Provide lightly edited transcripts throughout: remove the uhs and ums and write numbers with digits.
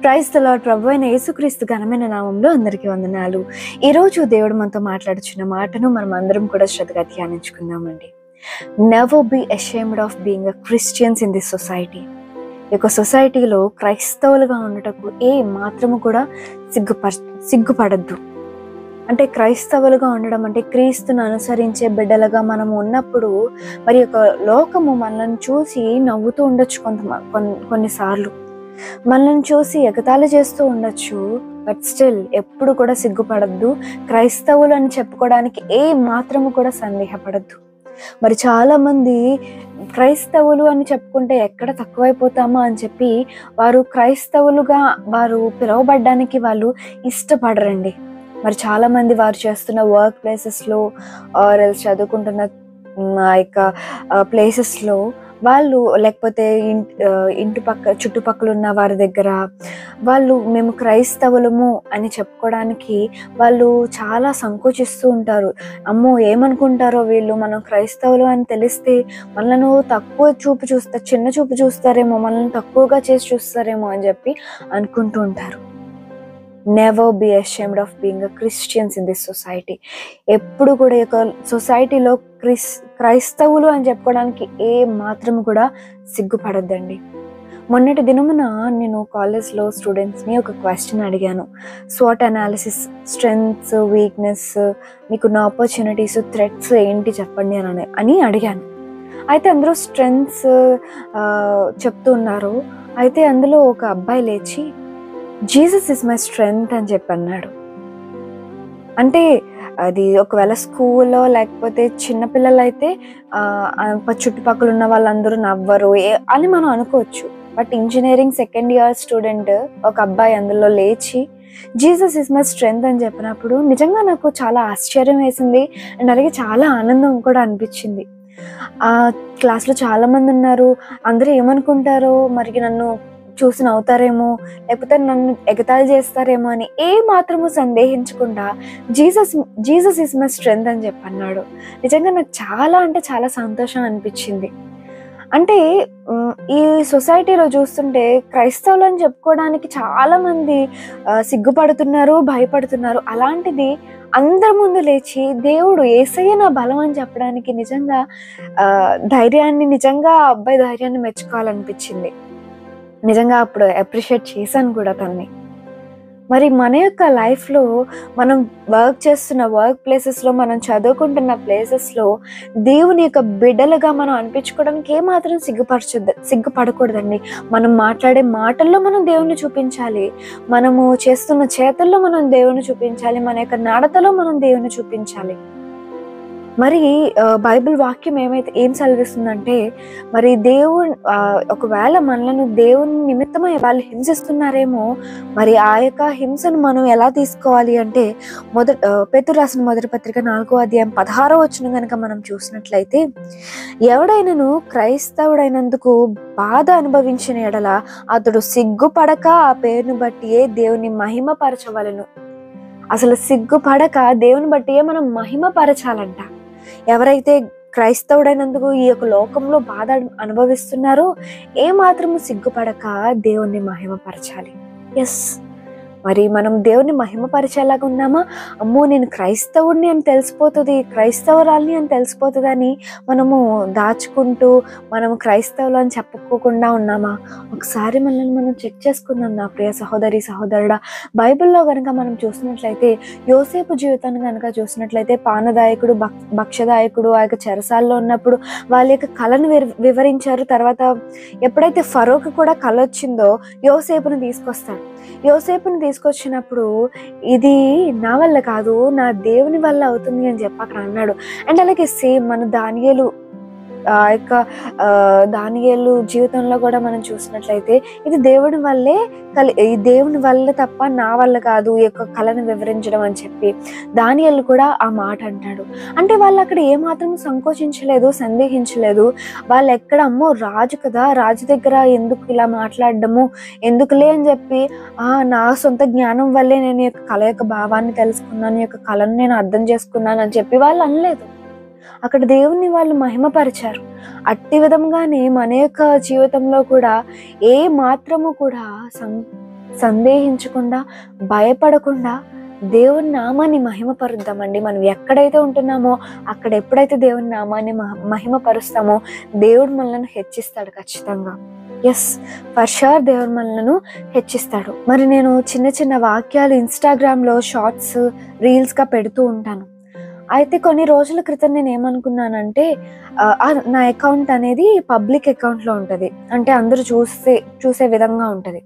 Praise the lord. ప్రభువైన యేసుక్రీస్తు ఘనమైన నామంలో అందరికీ వందనాలు. ఈరోజు దేవుడు మనతో మాట్లాడుచున్న మాటను మనం అందరం కూడా శ్రద్ధగా ధ్యానించుకుందామండి. Never be ashamed of being a Christians in this society. ఈ యొక్క సొసైటీలో క్రైస్తవులుగా ఉండటకు ఏ మాత్రము కూడా సిగ్గుపడద్దు. అంటే క్రైస్తవులుగా ఉండడం అంటే క్రీస్తును అనుసరించే బిడ్డలుగా మనము ఉన్నప్పుడు మరి యొక్క లోకము మనల్ని చూసి నవ్వుతూ ఉండొచ్చు, కొన్నిసార్లు మనల్ని చూసి ఎగతాళి చేస్తూ ఉండొచ్చు. బట్ స్టిల్ ఎప్పుడు కూడా సిగ్గుపడద్దు. క్రైస్తవులు అని చెప్పుకోవడానికి ఏ మాత్రము కూడా సందేహపడద్దు. మరి చాలా మంది క్రైస్తవులు అని చెప్పుకుంటే ఎక్కడ తక్కువైపోతామా అని చెప్పి వారు క్రైస్తవులుగా వారు పిలువబడ్డానికి వాళ్ళు ఇష్టపడరండి. మరి చాలా మంది వారు చేస్తున్న వర్క్ ప్లేసెస్లో ఆర్ ఎల్స్ చదువుకుంటున్న ఆ యొక్క ప్లేసెస్లో వాళ్ళు లేకపోతే చుట్టుపక్కల ఉన్న వారి దగ్గర వాళ్ళు మేము క్రైస్తవులము అని చెప్పుకోవడానికి వాళ్ళు చాలా సంకోచిస్తూ ఉంటారు. అమ్మో ఏమనుకుంటారో వీళ్ళు, మనం క్రైస్తవులు అని తెలిస్తే మనల్ని చిన్న చూపు చూస్తారేమో, మనల్ని తక్కువగా చేసి చూస్తారేమో అని చెప్పి అనుకుంటూ ఉంటారు. Never be ashamed of being a Christians in this society. ఎప్పుడు కూడా ఈ యొక్క సొసైటీలో క్రైస్తవులు అని చెప్పుకోవడానికి ఏ మాత్రం కూడా సిగ్గుపడద్దండి. మొన్నటి దినమున నేను కాలేజ్లో స్టూడెంట్స్ని ఒక క్వశ్చన్ అడిగాను. స్వాట్ అనాలిసిస్, స్ట్రెంగ్త్స్, వీక్నెస్, మీకున్న ఆపర్చునిటీస్, థ్రెట్స్ ఏంటి చెప్పండి అని అడిగాను. అయితే అందరూ స్ట్రెంగ్త్స్ చెప్తున్నారు. అయితే అందులో ఒక అబ్బాయి లేచి జీసస్ ఇస్ మై స్ట్రెంగ్త్ అని చెప్పి అన్నాడు. అంటే అది ఒకవేళ స్కూల్లో లేకపోతే చిన్నపిల్లలు అయితే చుట్టుపక్కల ఉన్న వాళ్ళందరూ నవ్వరు అని మనం అనుకోవచ్చు. But engineering second year student ఒక అబ్బాయి అందులో లేచి జీసస్ ఇస్ మై స్ట్రెంగ్త్ అని చెప్పినప్పుడు నిజంగా నాకు చాలా ఆశ్చర్యం వేసింది అండ్ అలాగే చాలా ఆనందం కూడా అనిపించింది. ఆ క్లాస్లో చాలా మంది ఉన్నారు. అందరూ ఏమనుకుంటారో, మరి నన్ను చూసి నవ్వుతారేమో, లేకపోతే నన్ను ఎగతాళి చేస్తారేమో అని ఏ మాత్రము సందేహించకుండా జీసస్ ఇస్ మై స్ట్రెంగ్త్ అని చెప్పి అన్నాడు. నిజంగా నాకు చాలా అంటే చాలా సంతోషం అనిపించింది. అంటే ఈ సొసైటీలో చూస్తుంటే క్రైస్తవులు అని చెప్పుకోవడానికి చాలా మంది సిగ్గుపడుతున్నారు, భయపడుతున్నారు. అలాంటిది అందరి ముందు లేచి దేవుడు యేసయ్య నా బలం అని చెప్పడానికి నిజంగా నిజంగా ఆ అబ్బాయి ధైర్యాన్ని మెచ్చుకోవాలనిపించింది. నిజంగా అప్పుడు అప్రిషియేట్ చేశాను కూడా తనని. మరి మన యొక్క లైఫ్లో మనం వర్క్ చేస్తున్న వర్క్ ప్లేసెస్లో, మనం చదువుకుంటున్న ప్లేసెస్లో దేవుని యొక్క బిడ్డలుగా మనం అనిపించుకోవడానికి ఏమాత్రం సిగ్గుపడకూడదండి. మనం మాట్లాడే మాటల్లో మనం దేవుని చూపించాలి, మనము చేస్తున్న చేతుల్లో మనం దేవుని చూపించాలి, మన యొక్క నడతలో మనం దేవుని చూపించాలి. మరి బైబిల్ వాక్యం ఏం సెలవిస్తుందంటే, మరి ఒకవేళ మనలను దేవుని నిమిత్తమై వాళ్ళు హింసిస్తున్నారేమో, మరి ఆ యొక్క హింసను మనం ఎలా తీసుకోవాలి అంటే పేతురు రాసిన మొదటి పత్రిక 4వ అధ్యాయం 16వ వచనం కనుక మనం చూసినట్లయితే, ఎవడైనను క్రైస్తవుడైనందుకు బాధ అనుభవించిన ఎడల అతడు సిగ్గుపడక ఆ పేరును బట్టియే దేవుని మహిమపరచవలెను. అసలు సిగ్గుపడక దేవుని బట్టియే మనం మహిమపరచాలంట. ఎవరైతే క్రైస్తవుడైనందుకు ఈ యొక్క లోకంలో బాధ అనుభవిస్తున్నారో ఏ మాత్రము సిగ్గుపడక దేవుణ్ణి మహిమపరచాలి. ఎస్, మరి మనం దేవుణ్ణి మహిమపరిచేలాగా ఉన్నామా? అమ్మో నేను క్రైస్తవుడిని అని తెలిసిపోతుంది, క్రైస్తవురాల్ని అని తెలిసిపోతుంది అని మనము దాచుకుంటూ మనము క్రైస్తవులు అని చెప్పుకోకుండా ఉన్నామా? ఒకసారి మనల్ని మనం చెక్ చేసుకుందాం నా ప్రియ సహోదరి సహోదరుడా. బైబిల్లో కనుక మనం చూసినట్లయితే, యోసేపు జీవితాన్ని కనుక చూసినట్లయితే, పానదాయకుడు, భక్ష్యదాయకుడు ఆ యొక్క చెరసాల్లో ఉన్నప్పుడు వాళ్ళ యొక్క కళను వివరించారు. తర్వాత ఎప్పుడైతే ఫరోకి కూడా కళ వచ్చిందో యోసేపుని తీసుకొచ్చినప్పుడు ఇది నా వల్ల కాదు, నా దేవుని వల్ల అవుతుంది అని చెప్పి అక్కడ అన్నాడు. అండ్ అలాగే సేమ్ మన దానియేలు జీవితంలో కూడా మనం చూసినట్లయితే ఇది దేవుని వల్లే తప్ప నా వల్ల కాదు ఈ యొక్క కళను వివరించడం అని చెప్పి దానియేలు కూడా ఆ మాట అంటాడు. అంటే వాళ్ళు అక్కడ ఏమాత్రం సంకోచించలేదు, సందేహించలేదు. వాళ్ళు ఎక్కడ అమ్మో రాజు కదా, రాజు దగ్గర ఎందుకు ఇలా మాట్లాడడము, ఎందుకులే అని చెప్పి నా సొంత జ్ఞానం వల్లే నేను ఈ యొక్క కళ యొక్క భావాన్ని తెలుసుకున్నాను, ఈ యొక్క కళను నేను అర్థం చేసుకున్నాను అని చెప్పి వాళ్ళు అనలేదు. అక్కడ దేవుణ్ణి వాళ్ళు మహిమపరిచారు. అట్టి విధంగానే మన యొక్క జీవితంలో కూడా ఏ మాత్రము కూడా సందేహించకుండా, భయపడకుండా దేవుని నామాన్ని మహిమపరుద్దామండి. మనం ఎక్కడైతే ఉంటున్నామో అక్కడ ఎప్పుడైతే దేవుని నామాన్ని మహిమపరుస్తామో దేవుడు మనల్ని హెచ్చిస్తాడు ఖచ్చితంగా. ఎస్, ఫర్ షూర్ దేవుడు మనలను హెచ్చిస్తాడు. మరి నేను చిన్న చిన్న వాక్యాలు ఇన్స్టాగ్రామ్లో షార్ట్స్, రీల్స్గా పెడుతూ ఉంటాను. అయితే కొన్ని రోజుల క్రితం నేను ఏమనుకున్నానంటే, నా అకౌంట్ అనేది పబ్లిక్ అకౌంట్లో ఉంటుంది, అంటే అందరూ చూసే విధంగా ఉంటుంది.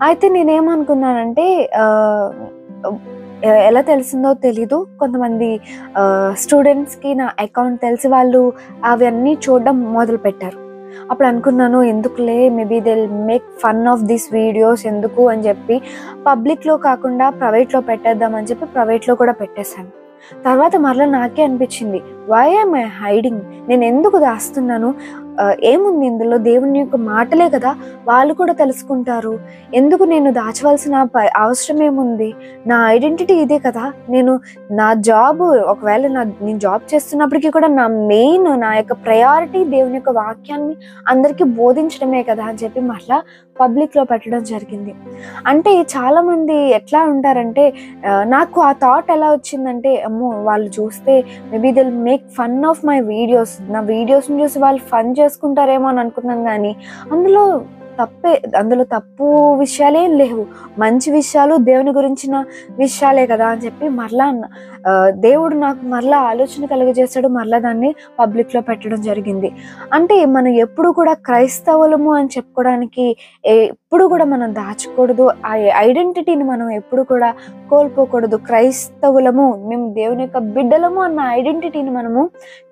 అయితే నేనేమనుకున్నానంటే, ఎలా తెలిసిందో తెలీదు, కొంతమంది స్టూడెంట్స్కి నా అకౌంట్ తెలిసి వాళ్ళు అవన్నీ చూడడం మొదలు పెట్టారు. అప్పుడు అనుకున్నాను, ఎందుకులే, maybe they will make fun of this videos ఎందుకు అని చెప్పి పబ్లిక్లో కాకుండా ప్రైవేట్లో పెట్టేద్దామని చెప్పి ప్రైవేట్లో కూడా పెట్టేశాను. తర్వాత మరలా నాకే అనిపించింది, వై యామ్ ఐ హైడింగ్, నేను ఎందుకు దాస్తున్నాను, ఏముంది ఇందులో, దేవుని యొక్క మాటలే కదా, వాళ్ళు కూడా తెలుసుకుంటారు, ఎందుకు నేను దాచవలసిన అవసరం ఏముంది, నా ఐడెంటిటీ ఇదే కదా, నేను నా జాబ్, ఒకవేళ నేను జాబ్ చేస్తున్నప్పటికీ కూడా నా యొక్క ప్రయారిటీ దేవుని యొక్క వాక్యాన్ని అందరికీ బోధించడమే కదా అని చెప్పి మళ్ళా పబ్లిక్లో పెట్టడం జరిగింది. అంటే చాలామంది ఎట్లా ఉంటారంటే, నాకు ఆ థాట్ ఎలా వచ్చిందంటే, అమ్మో వాళ్ళు చూస్తే maybe they will make fun of my videos, నా వీడియోస్ని చూసి వాళ్ళు ఫన్ చేసుకుంటారేమో అని అనుకున్నాను. కానీ అందులో తప్పు విషయాలేం లేవు, మంచి విషయాలు, దేవుని గురించిన విషయాలే కదా అని చెప్పి మరలా దేవుడు నాకు మరలా ఆలోచన కలుగజేశాడు, మరలా దాన్ని పబ్లిక్లో పెట్టడం జరిగింది. అంటే మనం ఎప్పుడు కూడా క్రైస్తవులము అని చెప్పుకోవడానికి ఎప్పుడు కూడా మనం దాచకూడదు, ఆ ఐడెంటిటీని మనం ఎప్పుడు కూడా కోల్పోకూడదు. క్రైస్తవులము, మేము దేవుని యొక్క బిడ్డలము అన్న ఐడెంటిటీని మనము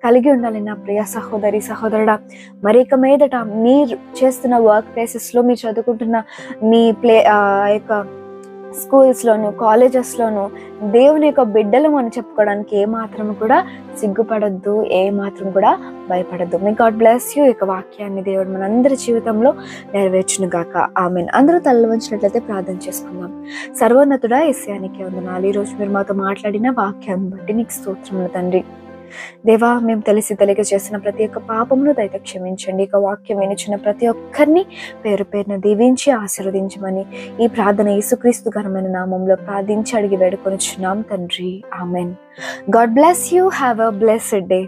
కలిగి ఉండాలి. నా ప్రియ సహోదరి సహోదరుడా, మరి ఇక మీదట మీరు చేస్తున్న వర్క్ ప్లేసెస్లో, మీరు చదువుకుంటున్న మీ యొక్క స్కూల్స్లోను, కాలేజెస్లోను దేవుని యొక్క బిడ్డలు అని చెప్పుకోవడానికి ఏమాత్రం కూడా సిగ్గుపడద్దు, ఏమాత్రం కూడా భయపడద్దు. మీ గాడ్ బ్లెస్ యూ. ఈ యొక్క వాక్యాన్ని దేవుడు మనందరి జీవితంలో నెరవేర్చును గాక. ఆమేన్. అందరూ తల వంచినట్లయితే ప్రార్థన చేసుకుందాం. సర్వోన్నతుడా యేసయ్యానికి వందనాలు. ఈరోజు మీరు మాతో మాట్లాడిన వాక్యాన్ని బట్టి నీకు స్తోత్రములు తండ్రి. దేవా, మేము తెలియక చేసిన ప్రతి ఒక్క పాపమును దయతో క్షమించండి. ఇక వాక్యం వినిచిన ప్రతి ఒక్కరిని పేరు పేరున దీవించి ఆశీర్వదించమని ఈ ప్రార్థన యేసుక్రీస్తు ఘనమైన నామంలో ప్రార్థించి అడిగి వేడుకొనిచున్నాం తండ్రి. Amen. God bless you. Have a blessed day.